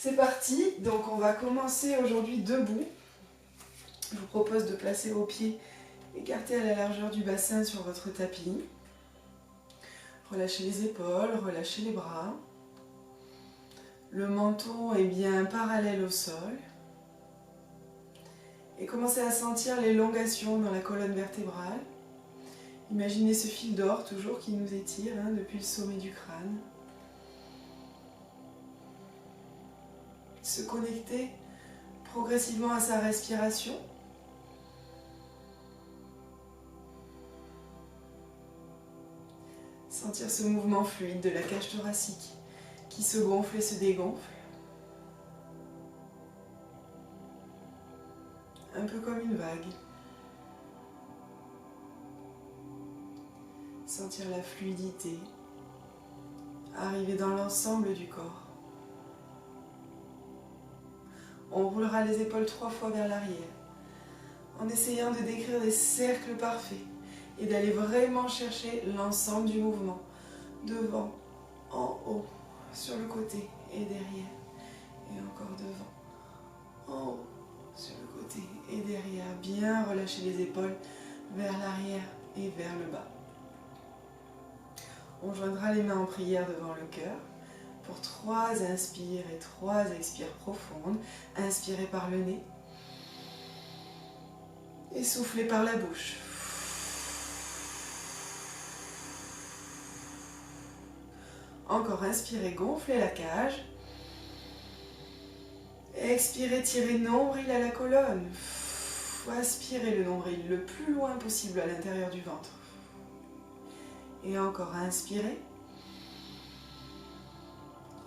C'est parti, donc on va commencer aujourd'hui debout. Je vous propose de placer vos pieds écartés à la largeur du bassin sur votre tapis. Relâchez les épaules, relâchez les bras. Le menton est bien parallèle au sol. Et commencez à sentir l'élongation dans la colonne vertébrale. Imaginez ce fil d'or toujours qui nous étire depuis le sommet du crâne. Se connecter progressivement à sa respiration. Sentir ce mouvement fluide de la cage thoracique qui se gonfle et se dégonfle. Un peu comme une vague. Sentir la fluidité arriver dans l'ensemble du corps. On roulera les épaules 3 fois vers l'arrière en essayant de décrire des cercles parfaits et d'aller vraiment chercher l'ensemble du mouvement, devant, en haut, sur le côté et derrière, et encore devant, en haut, sur le côté et derrière. Bien relâcher les épaules vers l'arrière et vers le bas. On joindra les mains en prière devant le cœur pour 3 inspires et 3 expires profondes. Inspirez par le nez et soufflez par la bouche. Encore, inspirez, gonflez la cage. Expirez, tirez nombril à la colonne. Aspirez le nombril le plus loin possible à l'intérieur du ventre. Et encore, inspirez.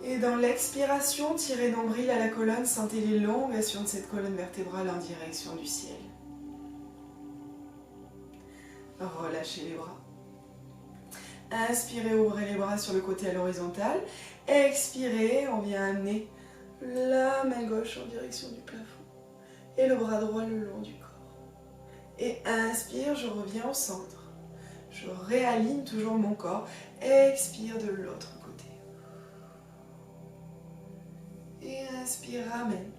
Et dans l'expiration, tirez nombril à la colonne, sentez l'élongation de cette colonne vertébrale en direction du ciel. Relâchez les bras. Inspirez, ouvrez les bras sur le côté à l'horizontale. Expirez, on vient amener la main gauche en direction du plafond. Et le bras droit le long du corps. Et inspire, je reviens au centre. Je réaligne toujours mon corps. Expire de l'autre côté. Et inspire, ramène.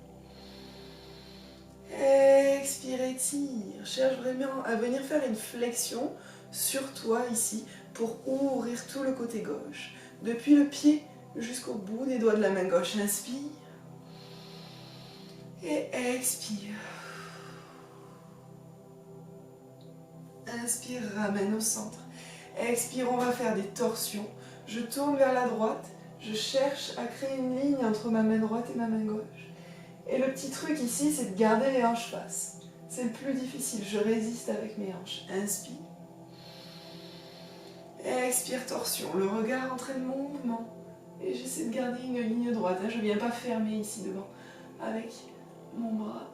Expire, étire. Cherche vraiment à venir faire une flexion sur toi ici pour ouvrir tout le côté gauche. Depuis le pied jusqu'au bout des doigts de la main gauche. Inspire. Et expire. Inspire, ramène au centre. Expire, on va faire des torsions. Je tourne vers la droite. Je cherche à créer une ligne entre ma main droite et ma main gauche. Et le petit truc ici, c'est de garder les hanches basses. C'est le plus difficile. Je résiste avec mes hanches. Inspire. Expire, torsion. Le regard entraîne mon mouvement. Et j'essaie de garder une ligne droite. Je ne viens pas fermer ici devant avec mon bras.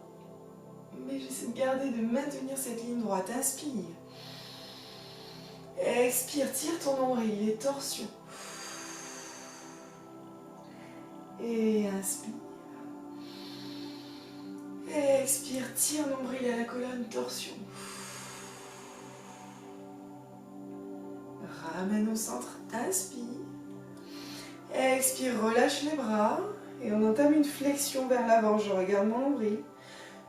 Mais j'essaie de garder, de maintenir cette ligne droite. Inspire. Expire, tire ton nombril, les torsions. Et inspire. Expire, tire nombril à la colonne, torsion. Ramène au centre, inspire. Expire, relâche les bras. Et on entame une flexion vers l'avant. Je regarde mon nombril.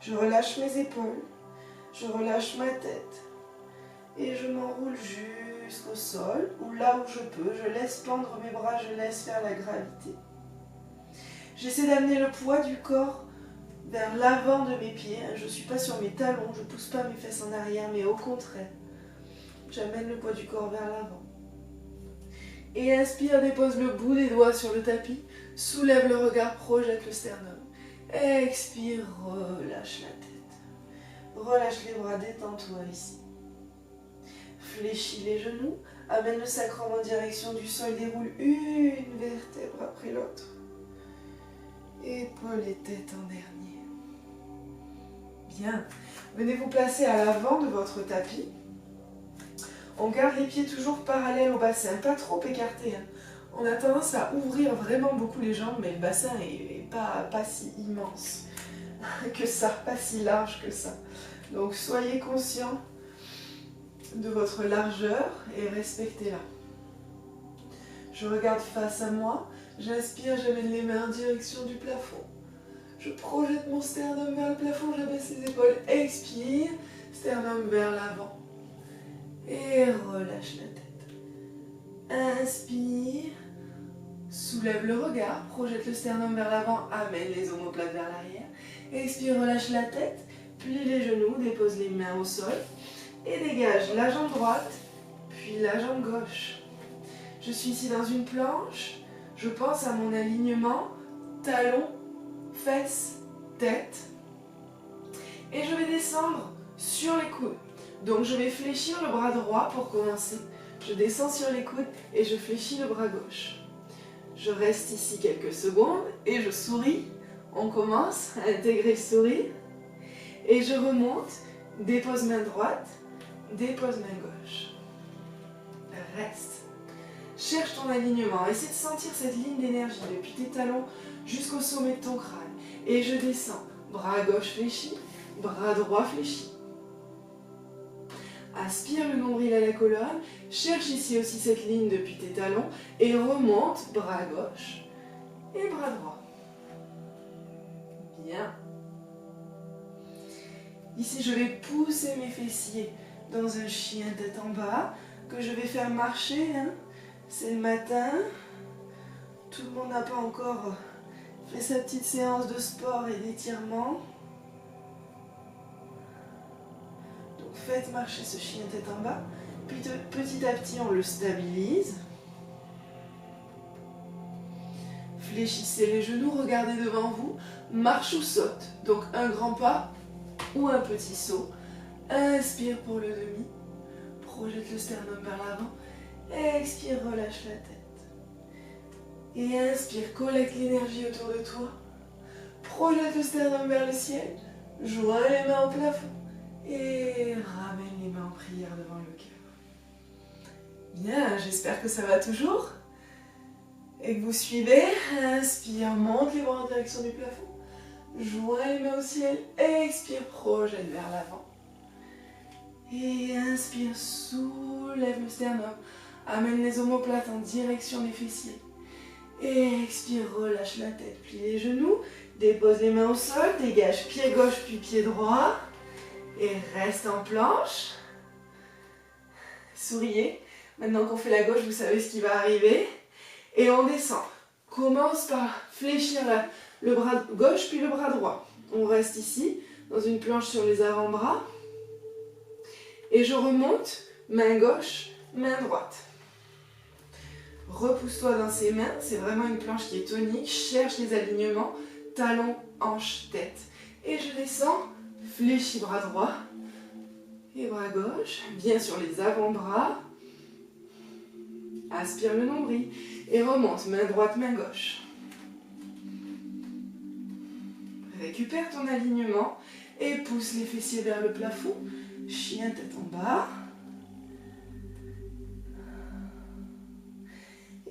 Je relâche mes épaules. Je relâche ma tête. Et je m'enroule jusqu'au sol, ou là où je peux. Je laisse pendre mes bras, je laisse faire la gravité. J'essaie d'amener le poids du corps vers l'avant de mes pieds. Je ne suis pas sur mes talons, je ne pousse pas mes fesses en arrière, mais au contraire, j'amène le poids du corps vers l'avant. Et inspire, dépose le bout des doigts sur le tapis, soulève le regard, projette le sternum. Expire, relâche la tête. Relâche les bras, détends-toi ici. Fléchis les genoux, amène le sacrum en direction du sol, déroule une vertèbre après l'autre. Épaules et tête en dernier. Bien. Venez vous placer à l'avant de votre tapis. On garde les pieds toujours parallèles au bassin, pas trop écartés. On a tendance à ouvrir vraiment beaucoup les jambes, mais le bassin n'est pas si immense que ça, pas si large que ça. Donc soyez conscients de votre largeur et respectez-la. Je regarde face à moi, J'inspire, j'amène les mains en direction du plafond. Je projette mon sternum vers le plafond, j'abaisse les épaules. Expire, sternum vers l'avant. Et relâche la tête. Inspire, soulève le regard, projette le sternum vers l'avant, amène les omoplates vers l'arrière. Expire, relâche la tête, plie les genoux, dépose les mains au sol et dégage la jambe droite, puis la jambe gauche. Je suis ici dans une planche, je pense à mon alignement, talon, fesses, tête. Et je vais descendre sur les coudes. Donc je vais fléchir le bras droit pour commencer. Je descends sur les coudes et je fléchis le bras gauche. Je reste ici quelques secondes et je souris. On commence à intégrer le sourire. Et je remonte, dépose main droite, dépose main gauche. Reste. Cherche ton alignement. Essaie de sentir cette ligne d'énergie depuis tes talons jusqu'au sommet de ton crâne. Et je descends. Bras gauche fléchi, bras droit fléchi. Aspire le nombril à la colonne. Cherche ici aussi cette ligne depuis tes talons. Et remonte, bras gauche et bras droit. Bien. Ici, je vais pousser mes fessiers dans un chien tête en bas que je vais faire marcher. C'est le matin. Tout le monde n'a pas encore fait sa petite séance de sport et d'étirement. Donc faites marcher ce chien tête en bas. Puis petit à petit, on le stabilise. Fléchissez les genoux, regardez devant vous. Marche ou saute. Donc un grand pas ou un petit saut. Inspire pour le demi. Projette le sternum vers l'avant. Expire, relâche la tête. Et inspire, collecte l'énergie autour de toi. Projette le sternum vers le ciel. Joins les mains au plafond. Et ramène les mains en prière devant le cœur. Bien, j'espère que ça va toujours. Et que vous suivez. Inspire, monte les bras en direction du plafond. Joins les mains au ciel. Expire, projette vers l'avant. Et inspire, soulève le sternum. Amène les omoplates en direction des fessiers. Et expire, relâche la tête, plie les genoux. Dépose les mains au sol, dégage pied gauche puis pied droit. Et reste en planche. Souriez. Maintenant qu'on fait la gauche, vous savez ce qui va arriver. Et on descend. Commence par fléchir le bras gauche puis le bras droit. On reste ici, dans une planche sur les avant-bras. Et je remonte, main gauche, main droite. Repousse-toi dans ses mains, c'est vraiment une planche qui est tonique. Cherche les alignements, talons, hanches, tête. Et je descends, fléchis bras droit et bras gauche, bien sur les avant-bras. Aspire le nombril et remonte, main droite, main gauche. Récupère ton alignement et pousse les fessiers vers le plafond. Chien tête en bas.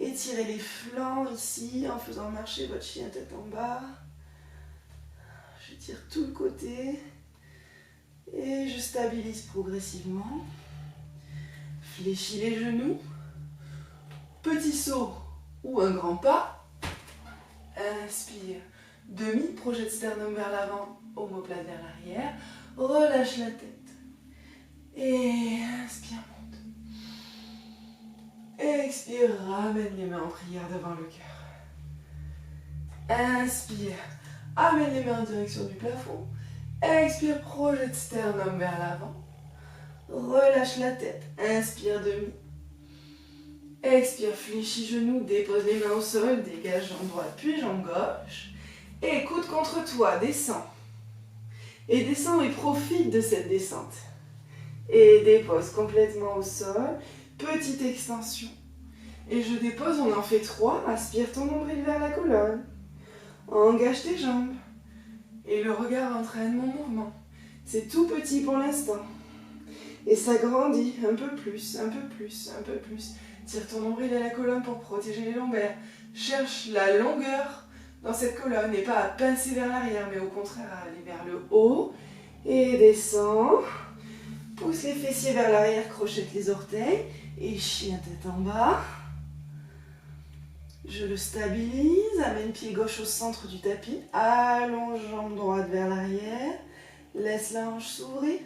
Étirez les flancs ici en faisant marcher votre chien tête en bas. J'étire tout le côté. Et je stabilise progressivement. Fléchis les genoux. Petit saut ou un grand pas. Inspire. Demi, projette sternum vers l'avant, omoplate vers l'arrière. Relâche la tête. Et inspire, monte. Expire, ramène les mains en prière devant le cœur. Inspire, amène les mains en direction du plafond. Expire, projette sternum vers l'avant. Relâche la tête. Inspire, demi. Expire, fléchis genoux, dépose les mains au sol, dégage jambe droite puis jambe gauche. Et coude contre toi, descends. Et descends et profite de cette descente. Et dépose complètement au sol. Petite extension. Et je dépose, on en fait 3. Aspire ton nombril vers la colonne. Engage tes jambes. Et le regard entraîne mon mouvement. C'est tout petit pour l'instant. Et ça grandit un peu plus, un peu plus, un peu plus. Tire ton nombril à la colonne pour protéger les lombaires. Cherche la longueur dans cette colonne et pas à pincer vers l'arrière, mais au contraire à aller vers le haut. Et descends. Pousse les fessiers vers l'arrière, crochette les orteils. Et chien tête en bas. Je le stabilise, amène pied gauche au centre du tapis, allonge jambe droite vers l'arrière, laisse la hanche s'ouvrir.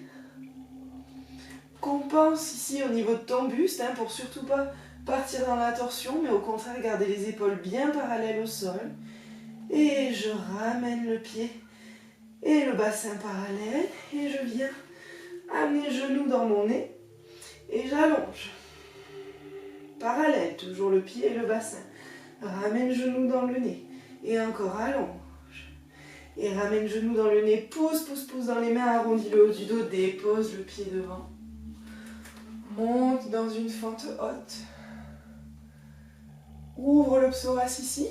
Compense ici au niveau de ton buste, pour surtout pas partir dans la torsion, mais au contraire garder les épaules bien parallèles au sol. Et je ramène le pied et le bassin parallèle, et je viens amener le genou dans mon nez, et j'allonge. Parallèle, toujours le pied et le bassin. Ramène le genou dans le nez, et encore allonge. Et ramène le genou dans le nez, pousse, pousse, pousse dans les mains, arrondis le haut du dos, dépose le pied devant. Monte dans une fente haute. Ouvre le psoas ici.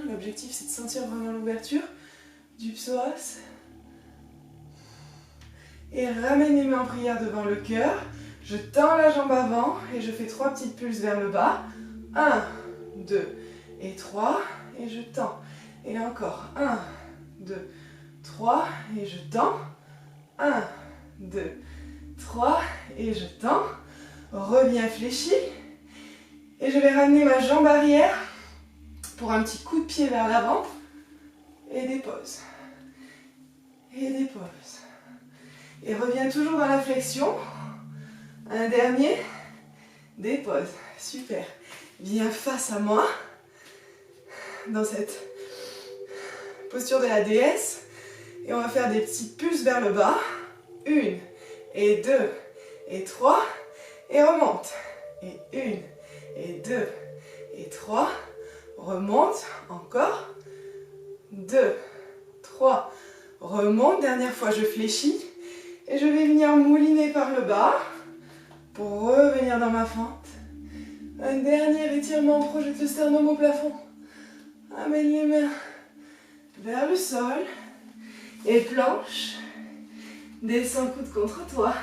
L'objectif, c'est de sentir vraiment l'ouverture du psoas. Et ramène les mains en prière devant le cœur. Je tends la jambe avant et je fais 3 petites pulses vers le bas. 1, 2 et 3. Et je tends. Et encore. 1, 2, 3. Et je tends. 1, 2, 3. Et je tends. Reviens fléchi. Et je vais ramener ma jambe arrière pour un petit coup de pied vers l'avant. Et dépose. Et dépose. Et reviens toujours dans la flexion. Un dernier. Dépose. Super. Viens face à moi. Dans cette posture de la déesse. Et on va faire des petites pulses vers le bas. 1, et 2, et 3. Et remonte. Et 1, et 2, et 3. Remonte. Encore. 2, 3. Remonte. Dernière fois, je fléchis. Et je vais venir mouliner par le bas pour revenir dans ma fente. Un dernier étirement, projette le sternum au plafond. Amène les mains vers le sol et planche. Descends coude contre toi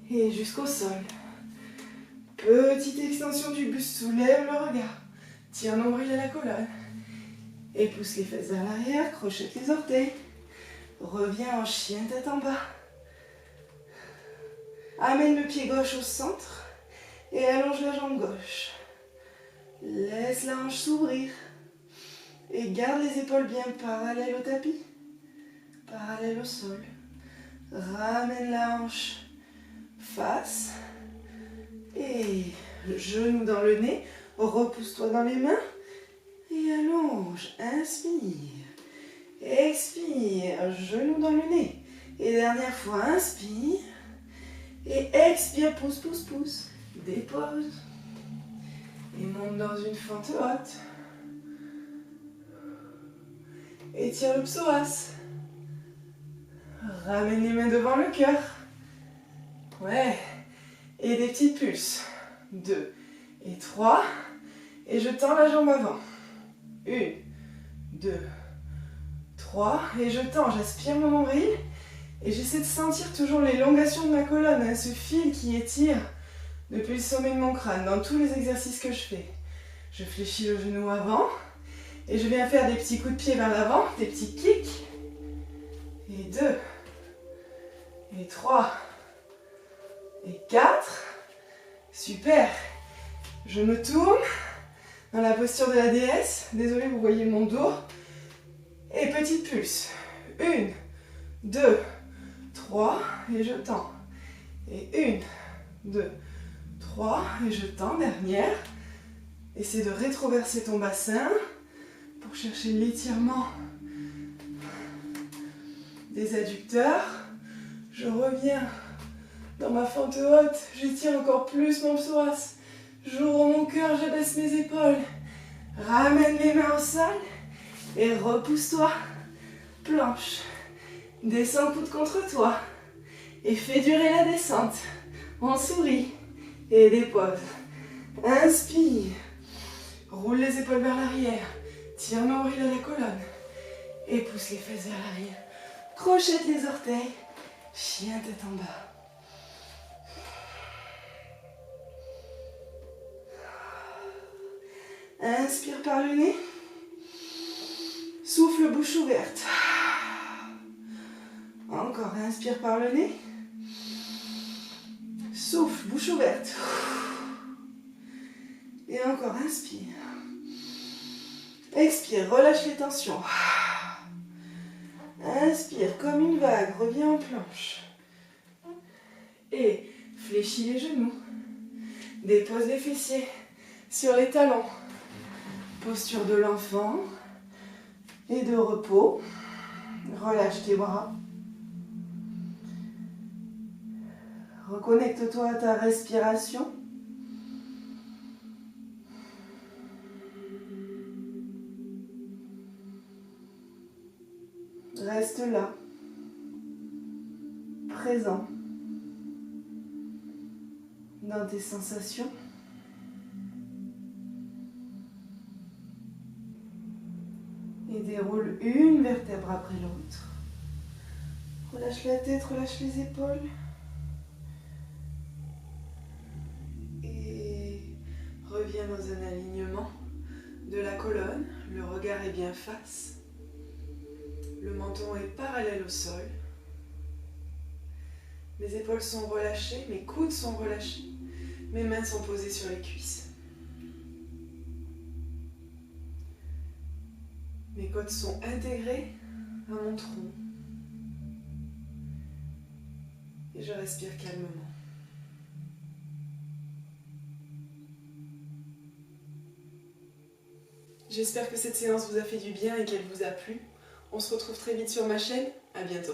et jusqu'au sol. Petite extension du buste, soulève le regard. Tire nombril à la colonne. Et pousse les fesses vers l'arrière, crochette les orteils. Reviens en chien tête en bas. Amène le pied gauche au centre et allonge la jambe gauche. Laisse la hanche s'ouvrir et garde les épaules bien parallèles au tapis, parallèles au sol. Ramène la hanche face et le genou dans le nez. Repousse-toi dans les mains et allonge. Inspire. Expire, genou dans le nez. Et dernière fois, inspire. Et expire, pousse, pousse, pousse. Dépose. Et monte dans une fente haute. Étire le psoas. Ramène les mains devant le cœur. Ouais. Et des petites pulses. 2 et 3. Et je tends la jambe avant. 1, 2, 3. Et je tends, j'aspire mon nombril. Et j'essaie de sentir toujours l'élongation de ma colonne, ce fil qui étire depuis le sommet de mon crâne dans tous les exercices que je fais. Je fléchis le genou avant et je viens faire des petits coups de pied vers l'avant, des petits kicks. Et 2, et 3, et 4. Super. Je me tourne dans la posture de la déesse. Désolée, vous voyez mon dos. Et petite pulse. 1, 2, 3, et je tends. Et 1, 2, 3, et je tends. Dernière. Essaie de rétroverser ton bassin pour chercher l'étirement des adducteurs. Je reviens dans ma fente haute. J'étire encore plus mon psoas. J'ouvre mon cœur, j'abaisse mes épaules. Ramène les mains au sol et repousse-toi. Planche. Descends coude contre toi et fais durer la descente. On sourit et dépose. Inspire. Roule les épaules vers l'arrière. Tire nombril à la colonne et pousse les fesses vers l'arrière. Crochette les orteils. Chien tête en bas. Inspire par le nez. Souffle bouche ouverte. Encore, inspire par le nez. Souffle, bouche ouverte. Et encore, inspire. Expire, relâche les tensions. Inspire comme une vague, reviens en planche. Et fléchis les genoux. Dépose les fessiers sur les talons. Posture de l'enfant et de repos. Relâche tes bras. Reconnecte-toi à ta respiration. Reste là, présent dans tes sensations. Et déroule une vertèbre après l'autre. Relâche la tête, relâche les épaules. Et reviens dans un alignement de la colonne. Le regard est bien face. Le menton est parallèle au sol. Mes épaules sont relâchées, mes coudes sont relâchés. Mes mains sont posées sur les cuisses. Mes côtes sont intégrées à mon tronc. Et je respire calmement. J'espère que cette séance vous a fait du bien et qu'elle vous a plu. On se retrouve très vite sur ma chaîne. À bientôt.